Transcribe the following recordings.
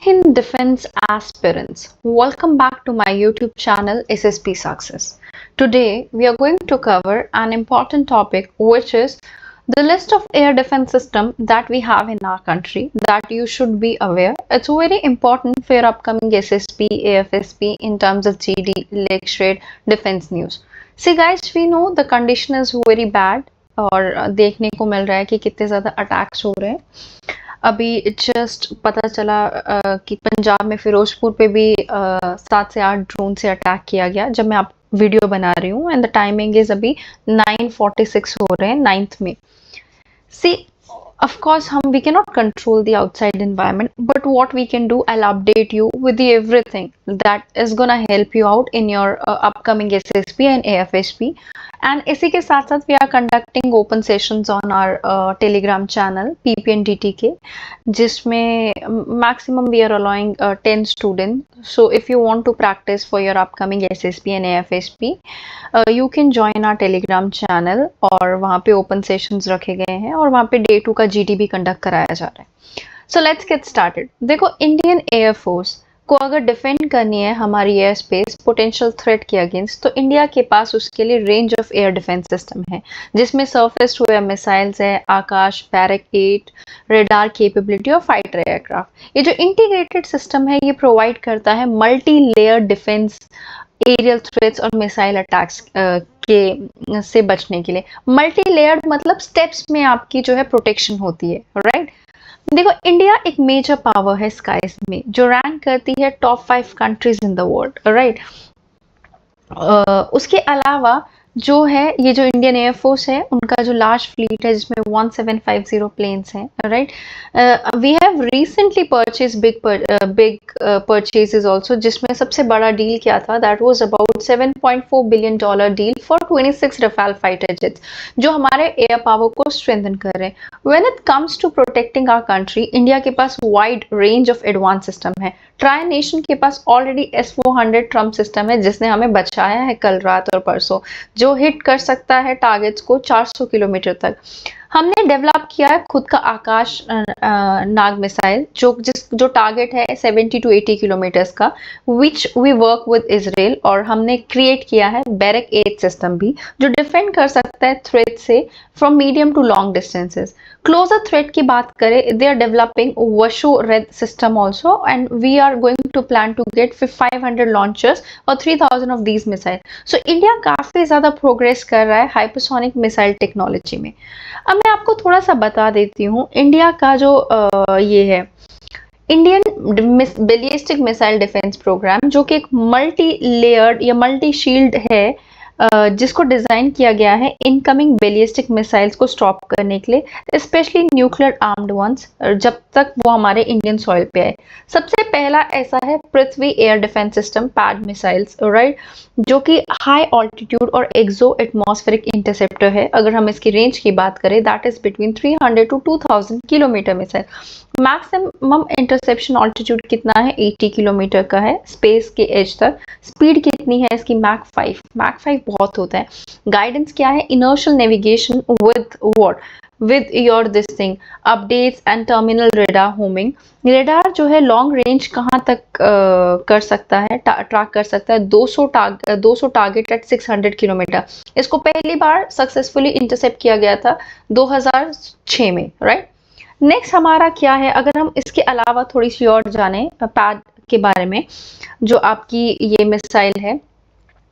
In defense aspirants, welcome back to my YouTube channel SSP Success. Today we are going to cover an important topic, which is the list of air defense system that we have in our country that you should be aware. It's very important for your upcoming SSP, AFSP in terms of GD, lecture, defense news. See guys, we know the condition is very bad और देखने को मिल रहा है कि कितने ज़्यादा attacks हो रहे हैं। अभी जस्ट पता चला कि पंजाब में फिरोजपुर पे भी 7 से 8 ड्रोन से अटैक किया गया जब मैं आप वीडियो बना रही हूँ एंड द टाइमिंग इज अभी 9:46 हो रहे हैं 9th में। सी of course we cannot control the outside environment, but what we can do, I'll update you with the everything that is gonna help you out in your upcoming SSP and AFSP. And इसी के साथ साथ we are conducting open sessions on our telegram channel PPNDTK, जिसमें maximum we are allowing 10 students. So if you want to practice for your upcoming SSP and AFSP, you can join our telegram channel और वहाँ पे open sessions रखे गए हैं और वहाँ पे day 2 का GD भी कंडक्ट कराया जा रहा है। So let's get started. देखो, इंडियन एयरफोर्स को अगर डिफेंड करनी है हमारी एयर स्पेस पोटेंशियल थ्रेट के अगेंस्ट, तो इंडिया के पास उसके लिए range of air defence system है, जिसमें सरफेस टू एयर मिसाइल्स है, आकाश, बैरक 8, रेडार केपेबिलिटी और फाइटर एयरक्राफ्ट। ये जो इंटीग्रेटेड सिस्टम है ये प्रोवाइड करता है multi layer defence aerial threats और मिसाइल अटैक्स के से बचने के लिए। मल्टी लेयर्ड मतलब स्टेप्स में आपकी जो है प्रोटेक्शन होती है, राइट। देखो, इंडिया एक मेजर पावर है स्काइज में जो रैंक करती है top 5 countries in the world, right. उसके अलावा जो है ये जो इंडियन एयरफोर्स है उनका जो लार्ज फ्लीट है जिसमें 1750 प्लेन्स हैं, right. We have recently purchase big purchases also, जिसमें सबसे बड़ा डील क्या था, that was about $7.4 billion deal for 26 Rafale fighter jets, जो हमारे एयर पावर को स्ट्रेंथन कर रहे हैं। When it comes to protecting our country, India के पास wide range of advance system है। ट्राई नेशन के पास ऑलरेडी S-400 ट्रम्प सिस्टम है जिसने हमें बचाया है कल रात और परसों, जो हिट कर सकता है टारगेट्स को 400 किलोमीटर तक। हमने डेवलप किया है खुद का आकाश नाग मिसाइल जो टारगेट है 70 to 80 किलोमीटर्स का, which we work with Israel. और हमने क्रिएट किया है बैरक 8 सिस्टम भी, जो डिफेंड कर सकता है थ्रेट से from medium to long distances. Closer threat की बात करें, they are developing VSHORAD system also, and we are going to plan to get 500 launchers और 3000 of these missile. So India काफी ज्यादा प्रोग्रेस कर रहा है हाइपरसोनिक मिसाइल टेक्नोलॉजी में। अब मैं आपको थोड़ा सा बता देती हूँ इंडिया का जो ये है Indian ballistic missile defence programme, जो कि एक मल्टी लेयर्ड या मल्टी शील्ड है, जिसको डिजाइन किया गया है इनकमिंग बैलिस्टिक मिसाइल्स को स्टॉप करने के लिए, स्पेशली न्यूक्लियर आर्म्ड वंस, जब तक वो हमारे इंडियन सॉइल पे आए। सबसे पहला ऐसा है Prithvi air defence system PAD missiles, right, जो कि हाई ऑल्टीट्यूड और एक्सो एटमॉस्फेरिक इंटरसेप्टर है। अगर हम इसकी रेंज की बात करें, that is between 300 to 2000 kilometre missile. Maximum interception altitude कितना है, 80 किलोमीटर का है स्पेस के एज तक। स्पीड कितनी है इसकी, मैक 5 बहुत होता है। गाइडेंस क्या है, inertial navigation with what, with your this thing updates and terminal radar homing. Radar जो है लॉन्ग रेंज कहाँ तक कर सकता है, ट्रैक कर सकता है 200 टारगेट एट 600 किलोमीटर। इसको पहली बार सक्सेसफुली इंटरसेप्ट किया गया था 2006 में, राइट। नेक्स्ट हमारा क्या है, अगर हम इसके अलावा थोड़ी सी और जाने पैड के बारे में, जो आपकी ये मिसाइल है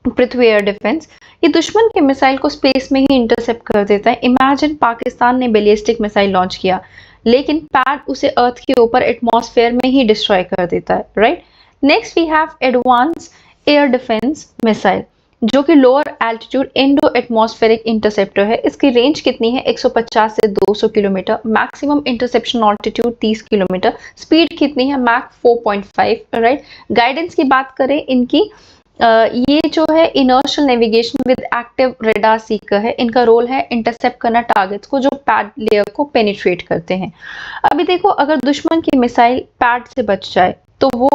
पृथ्वी एयर डिफेंस, ये दुश्मन के मिसाइल को स्पेस में ही इंटरसेप्ट कर देता है। इमेजिन पाकिस्तान ने बैलिस्टिक मिसाइल लॉन्च किया, लेकिन पैड उसे अर्थ के ऊपर एटमॉस्फेयर में ही डिस्ट्रॉय कर देता है, right. Next we have advance air defence missile, जो कि lower altitude endo atmospheric interceptor है। इसकी रेंज कितनी है, 150 से 200 kilometre. Maximum interception altitude 30 kilometre. Speed कितनी है, मैक 4.5, राइट। गाइडेंस की बात करें इनकी, ये जो है inertial navigation with active radar Sikar है। इनका रोल है इंटरसेप्ट करना टारगेट्स को जो पैड लेयर को पेनिट्रेट करते हैं। अभी देखो, अगर दुश्मन की मिसाइल पैड से बच जाए तो वो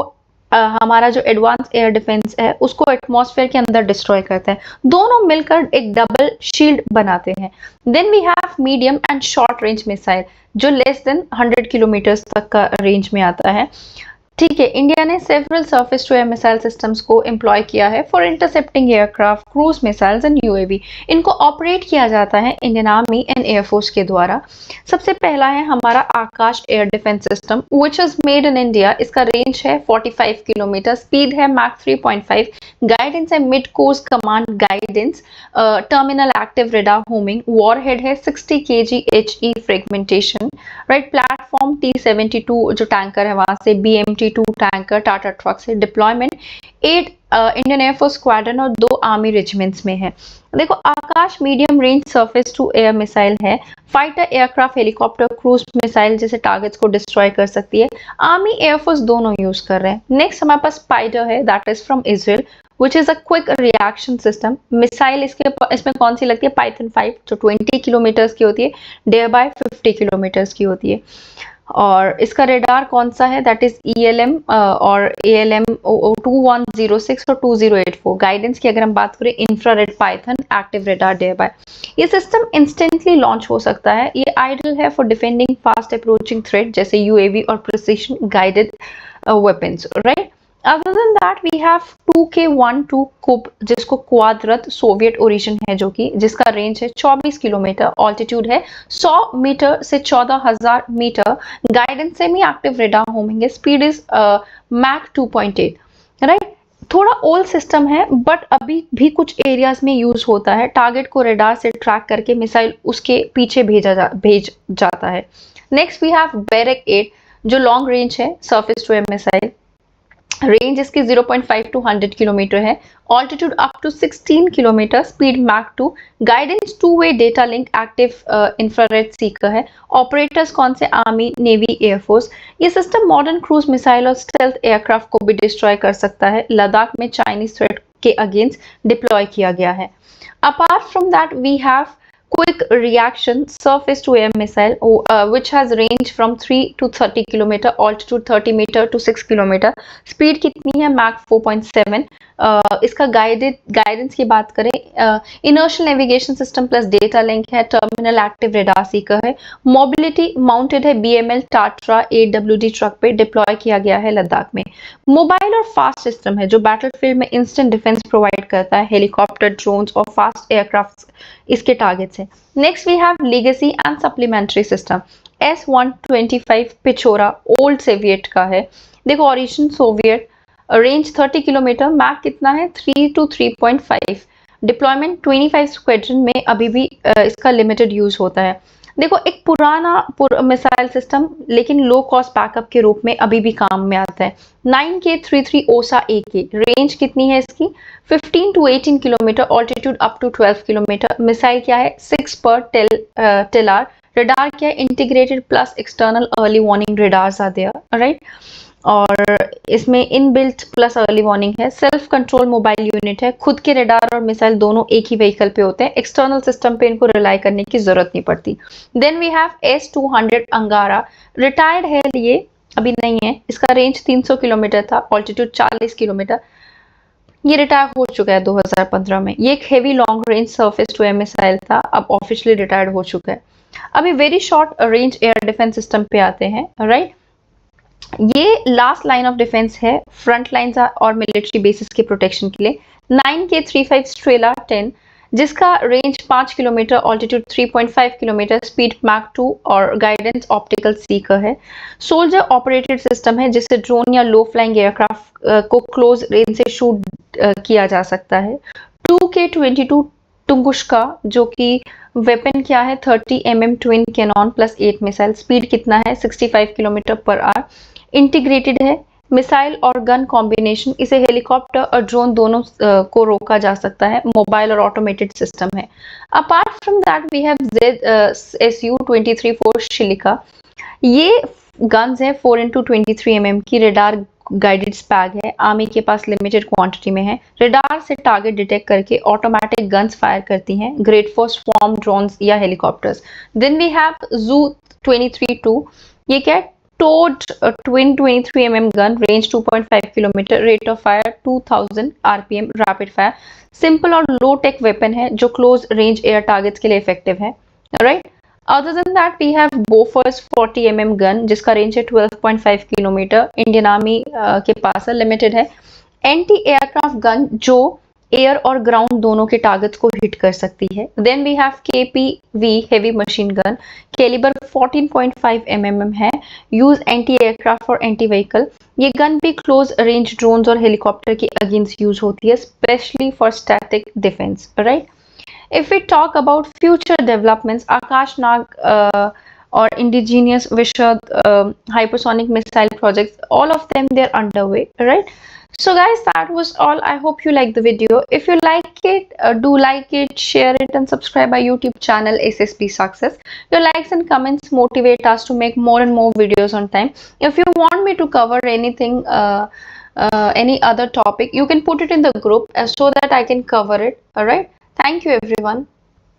हमारा जो एडवांस एयर डिफेंस है उसको एटमॉस्फेयर के अंदर डिस्ट्रॉय करता है। दोनों मिलकर एक डबल शील्ड बनाते हैं। Then we have medium and short range missile, जो लेस देन 100 किलोमीटर तक का रेंज में आता है। ठीक है, इंडिया ने several surface to air missile systems को एम्प्लॉय किया है for intercepting aircraft, cruise missiles and UAV. इनको ऑपरेट किया जाता है इंडियन आर्मी एंड एयरफोर्स के द्वारा। सबसे पहला है हमारा Akash air defence system which is made in India. इसका रेंज है 45 किलोमीटर, स्पीड है मैक 3.5, गाइडेंस है mid course command guidance, terminal active radar homing, warhead है 60 kg HE fragmentation, right. Platform T-72 जो टैंकर है वहां से, BMT-2 टैंकर टाटा ट्रक से। डिप्लॉयमेंट 8 इंडियन एयरफोर्स स्क्वाड्रन और 2 आर्मी रेजिमेंट्स में है। देखो, Akash medium range surface to air missile है, fighter aircraft, helicopter, cruise missile जैसे टारगेट्स को डिस्ट्रॉय कर सकती है। आर्मी एयरफोर्स दोनों यूज कर रहे हैं। नेक्स्ट हमारे पास स्पाइडर है, that is from Israel, which is a quick reaction system. Missile इसमें कौन सी लगती है? पाइथन 5 जो 20 किलोमीटर्स की होती है, डेयर बाय 50 किलोमीटर्स की होती है। और इसका रेडार कौन सा है? दैट इज ELM और ALM 2106 और 2084। गाइडेंस की अगर हम बात करें, infrared Python active radar Derby. ये सिस्टम इंस्टेंटली लॉन्च हो सकता है। ये आइडल है for defending fast approaching threat जैसे UAV और precision guided weapons, right. Other than that we have 2K-12 Kub, जिसको क्वाड्रत सोवियत ओरिजिन है, जो कि जिसका रेंज है 24 किलोमीटर, ऑल्टीट्यूड है 100 मीटर से 14,000 metre, guidance semi active radar homing है, स्पीड इज मैक 2.8, राइट। थोड़ा ओल्ड सिस्टम है बट अभी भी कुछ एरियाज में यूज होता है। टारगेट को रेडार से ट्रैक करके मिसाइल उसके पीछे भेज जाता है। नेक्स्ट वी हैव बैरक 8 जो लॉन्ग रेंज है surface to air missile. Range इसकी 0.5 to 100 किलोमीटर है, altitude up to 16 kilometre, speed Mach 2, guidance 2-वे data link, active infrared seeker है। ऑपरेटर्स कौन से? Army, navy, air force. ये सिस्टम मॉडर्न क्रूज मिसाइल और स्टेल्थ एयरक्राफ्ट को भी डिस्ट्रॉय कर सकता है। लद्दाख में चाइनीज थ्रेट के अगेंस्ट डिप्लॉय किया गया है। Apart from that we have quick reaction surface to air missile which has range from 3 to 30 kilometer, altitude 30 meter to 6 kilometer, speed कितनी है? Mach 4.7। इसका गाइडेंस की बात करें, inertial navigation system plus data link है, टर्मिनल एक्टिव रेडार सीकर है, mobility mounted है BML टाट्रा AWD truck पे, डिप्लॉय किया गया है लद्दाख में। मोबाइल और फास्ट सिस्टम है जो बैटलफील्ड में इंस्टेंट डिफेंस प्रोवाइड करता है, हेलीकॉप्टर, ड्रोन्स और फास्ट एयरक्राफ्ट इसके टारगेट्स हैं। Next we have legacy and supplementary system. S-125 Pechora old Soviet का है। देखो, origin Soviet, range 30 kilometre, Mach कितना है? 3 to 3.5, डिप्लॉयमेंट 25 स्क्वाड्रन में अभी भी इसका लिमिटेड यूज होता है। देखो, एक पुराना मिसाइल सिस्टम लेकिन लो कॉस्ट बैकअप के रूप में अभी भी काम में आता है। 9K-33 ओसा AK, रेंज कितनी है इसकी? 15 to 18 kilometre, altitude up to 12 kilometre. Missile क्या है? 6 पर टेलार। रेडार क्या है? Integrated plus external early warning radars are there, right. और इसमें इनबिल्ट प्लस अर्ली वार्निंग है। सेल्फ कंट्रोल मोबाइल यूनिट है, खुद के रेडार और मिसाइल दोनों एक ही व्हीकल पे होते हैं, एक्सटर्नल सिस्टम पे इनको रिलाई करने की जरूरत नहीं पड़ती। देन वी हैव S-200 अंगारा, रिटायर्ड है ये, अभी नहीं है। इसका रेंज 300 किलोमीटर था, ऑल्टीट्यूड 40 किलोमीटर, ये रिटायर हो चुका है 2015 में। ये एक heavy long range surface to air missile था, अब ऑफिशियली रिटायर्ड हो चुका है। अभी very short range air defence system पे आते हैं, राइट। ये लास्ट लाइन ऑफ डिफेंस है फ्रंट लाइंस और मिलिट्री बेसिस के प्रोटेक्शन के लिए। 9K-35 स्ट्रेला 10, जिसका range 5 kilometre, altitude 3.5 kilometre, speed Mach 2 और गाइडेंस ऑप्टिकल सीकर है। सोल्जर ऑपरेटेड सिस्टम है जिससे ड्रोन या लो फ्लाइंग एयरक्राफ्ट को क्लोज रेंज से शूट किया जा सकता है। 2K-22 टुंगुश्का, जो कि वेपन क्या है? 30 mm twin cannon plus 8 missile, speed कितना है? 65 किलोमीटर पर आवर, इंटीग्रेटेड है, मिसाइल और गन कॉम्बिनेशन, इसे हेलीकॉप्टर और ड्रोन दोनों को रोका जा सकता है, मोबाइल और ऑटोमेटेड सिस्टम है। Apart from that we have Su-23 Shilka, ये गन्स है 4x23 mm की, रेडार गाइडेड स्पैग है, आर्मी के पास लिमिटेड क्वांटिटी में है। रेडार से टारगेट डिटेक्ट करके ऑटोमेटिक गन्स फायर करती हैं, ग्रेट फॉर स्वॉर्म ड्रोन्स या helicopters. Then we have Zu-23-2, ये क्या है? Towed twin 23 mm gun, range 2.5 kilometre, rate of fire 2000 RPM, rapid fire, simple और लो टेक वेपन है जो क्लोज रेंज एयर टारगेट्स के लिए इफेक्टिव है, right. Other than that, we have Bofors 40 mm gun जिसका रेंज है 12.5 kilometre, Indian army के पास है, लिमिटेड है। एंटी एयरक्राफ्ट गन जो एयर और ग्राउंड दोनों के टारगेट्स को हिट कर सकती है। Then we have KPV heavy machine gun, calibre 14.5 mm है, यूज एंटी एयरक्राफ्ट और एंटी व्हीकल। ये गन भी क्लोज रेंज ड्रोन्स और हेलीकॉप्टर के अगेंस्ट यूज होती है, specially for static defence, right. If we talk about future developments, Akash Nag or indigenous Vishad hypersonic missile projects, all of them they're underway, right? So guys, that was all. I hope you like the video. If you like it, do like it, share it, and subscribe our YouTube channel SSP Success. Your likes and comments motivate us to make more and more videos on time. If you want me to cover anything, any other topic, you can put it in the group so that I can cover it. All right. Thank you, everyone.